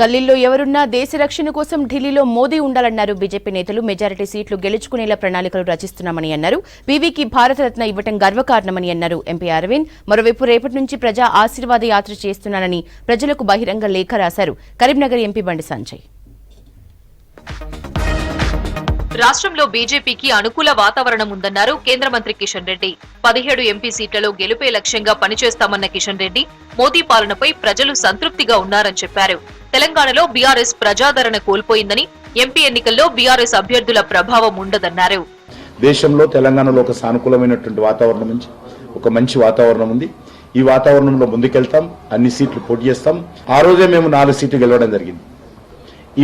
గల్లీల్లో ఎవరున్నా దేశ రక్షణ కోసం ఢిల్లీలో మోదీ ఉండాలన్నారు బీజేపీ నేతలు. మెజారిటీ సీట్లు గెలుచుకునేలా ప్రణాళికలు రచిస్తున్నామని అన్నారు. పీవీకి భారతరత్న ఇవ్వటం గర్వకారణమని అన్నారు ఎంపీ అరవింద్. మరోవైపు రేపటి నుంచి ప్రజా ఆశీర్వాద యాత్ర చేస్తున్నానని ప్రజలకు బహిరంగ లేఖ రాశారు కరీంనగర్ ఎంపీ బండి సంజయ్. రాష్ట్రంలో బీజేపీకి అనుకూల వాతావరణం ఉందన్నారు కేంద్ర మంత్రి కిషన్ రెడ్డి. 17 ఎంపీ సీట్లలో గెలుపే లక్ష్యంగా పనిచేస్తామన్న కిషన్ రెడ్డి మోదీ పాలనపై ప్రజలు సంతృప్తిగా ఉన్నారని చెప్పారు. తెలంగాణలో బీఆర్ఎస్ ప్రజాదరణ కోల్పోయిందని, ఎంపీ ఎన్నికల్లో బీఆర్ఎస్ అభ్యర్థుల ప్రభావం ఉండదన్నారు. దేశంలో తెలంగాణలో ఒక సానుకూలమైనటువంటి వాతావరణం నుంచి ఒక మంచి వాతావరణం ఉంది. ఈ వాతావరణంలో ముందుకెళ్తాం, అన్ని సీట్లు పోటీ చేస్తాం. ఆ రోజే మేము 4 సీట్లు గెలవడం జరిగింది.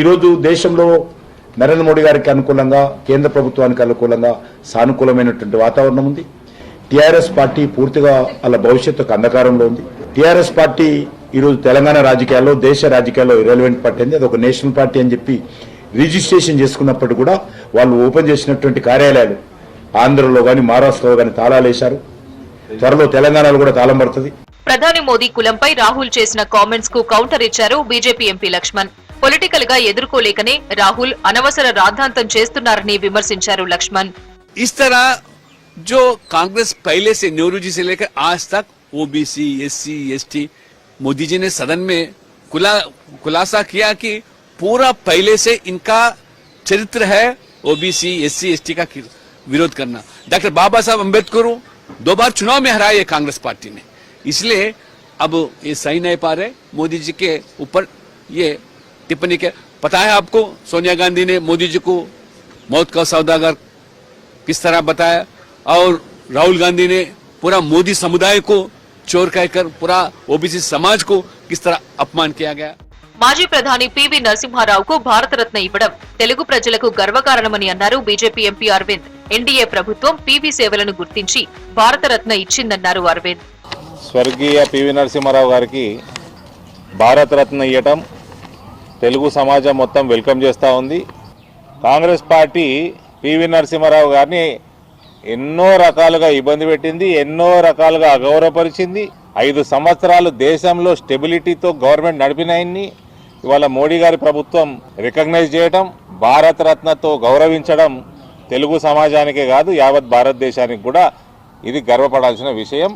ఈ రోజు దేశంలో నరేంద్ర మోడీ గారికి అనుకూలంగా, కేంద్ర ప్రభుత్వానికి అనుకూలంగా సానుకూలమైనటువంటి వాతావరణం ఉంది. టీఆర్ఎస్ పార్టీ పూర్తిగా అలా భవిష్యత్తుకు అంధకారంలో ఉంది. టీఆర్ఎస్ పార్టీ ఈరోజు తెలంగాణ రాజకీయాల్లో, దేశ రాజకీయాల్లో ఇర్రెలవెంట్ పార్టీ అంది. అదొక నేషనల్ పార్టీ అని చెప్పి రిజిస్ట్రేషన్ చేసుకున్నప్పుడు కూడా వాళ్ళు ఓపెన్ చేసినటువంటి కార్యాలయాలు ఆంధ్రలో గాని మహారాష్ట్రలో గాని తాళాలేశారు. త్వరలో తెలంగాణలో కూడా తాళం పడుతుంది. ప్రధాని మోదీ కులంపై రాహుల్ చేసిన కామెంట్స్ కు కౌంటర్ ఇచ్చారు బీజేపీ ఎంపీ లక్ష్మణ్. పొలిటికల్ గా ఎదుర్కోలేకనే రాహుల్ అనవసర రాద్ధాంతం చేస్తున్నారని విమర్శించారు లక్ష్మణ్. इस तरह जो कांग्रेस पहले से नेहरू जी से लेकर आज तक OBC, SC, ST Modi ji ने सदन में खुलासा किया कि पूरा पहले से इनका चरित्र है ओबीसी, एससी, एसटी का विरोध करना. डॉक्टर बाबा साहब अम्बेडकर 2 बार चुनाव में हराया कांग्रेस पार्टी ने, इसलिए अब ये सही नहीं पा रहे मोदी जी के ऊपर ये टिप्पणी के. पता है आपको सोनिया गांधी ने मोदी जी को मौत का सौदागर किस तरह बताया, और राहुल गांधी ने पूरा मोदी समुदाय को चोर कहकर पूरा ओबीसी समाज को किस तरह अपमान किया गया. మాజీ ప్రధాని పివి నరసింహారావుకు భారతరత్న ఇవ్వడం తెలుగు ప్రజలకు గర్వకారణమని అన్నారు బీజేపీ ఎంపీ అరవింద్. ఎన్డీఏ ప్రభుత్వం పివి సేవలను గుర్తించి భారతరత్న ఇచ్చిందన్నారు అరవింద్. స్వర్గీయ పివి నరసింహారావు గారికి భారతరత్న ఇవ్వటం తెలుగు సమాజం మొత్తం వెల్కమ్ చేస్తూ ఉంది. కాంగ్రెస్ పార్టీ పివి నరసింహారావు గారిని ఎన్నో రకాలుగా ఇబ్బంది పెట్టింది, ఎన్నో రకాలుగా అగౌరవపరిచింది. 5 సంవత్సరాలు దేశంలో స్టెబిలిటీతో గవర్నమెంట్ నడిపినాయన్ని ఇవాళ మోడీ గారి ప్రభుత్వం రికగ్నైజ్ చేయటం, భారతరత్నతో గౌరవించడం తెలుగు సమాజానికే కాదు యావత్ భారతదేశానికి కూడా ఇది గర్వపడాల్సిన విషయం.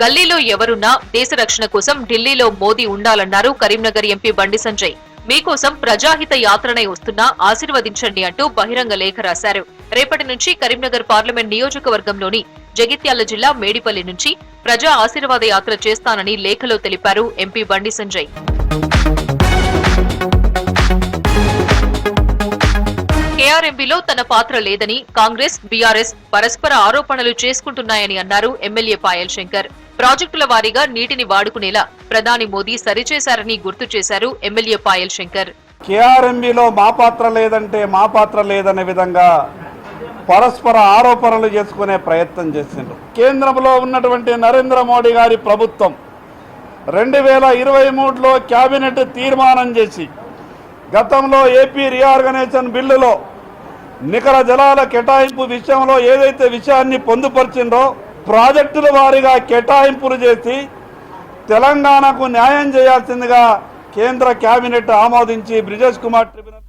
గల్లీలో ఎవరున్నా దేశ రక్షణ కోసం ఢిల్లీలో మోదీ ఉండాలన్నారు కరీంనగర్ ఎంపీ బండి సంజయ్. మీకోసం ప్రజాహిత యాత్రనై వస్తున్నా ఆశీర్వదించండి అంటూ బహిరంగ లేఖ రాశారు. రేపటి నుంచి కరీంనగర్ పార్లమెంట్ నియోజకవర్గంలోని జగిత్యాల జిల్లా మేడిపల్లి నుంచి ప్రజా ఆశీర్వాద యాత్ర చేస్తానని లేఖలో తెలిపారు ఎంపీ బండి సంజయ్. కేఆర్ఎంబీలో తన పాత్ర లేదని, కాంగ్రెస్, బీఆర్ఎస్ పరస్పర ఆరోపణలు చేసుకుంటున్నాయని అన్నారు ఎమ్మెల్యే పాయల్ శంకర్. ప్రాజెక్టుల వారీగా నీటిని వాడుకునేలా ప్రధాని మోదీ సరిచేశారని గుర్తు చేశారు ఎమ్మెల్యే పాయల్ శంకర్. కేఆర్ఎంబీలో మా పాత్ర లేదంటే మా పాత్ర లేదనే విధంగా పరస్పర ఆరోపణలు చేసుకునే ప్రయత్నం చేసిండ్రు. కేంద్రంలో ఉన్నటువంటి నరేంద్ర మోడీ గారి ప్రభుత్వం 2023లో కేబినెట్ తీర్మానం చేసి గతంలో ఏపీ రీఆర్గనైజేషన్ బిల్లులో నికర జలాల కేటాయింపు విషయంలో ఏదైతే విషయాన్ని పొందుపరిచిందో ప్రాజెక్టుల వారీగా కేటాయింపులు చేసి తెలంగాణకు న్యాయం చేయాల్సిందిగా కేంద్ర కేబినెట్ ఆమోదించి బ్రిజేష్ కుమార్ ట్రిబ్యునల్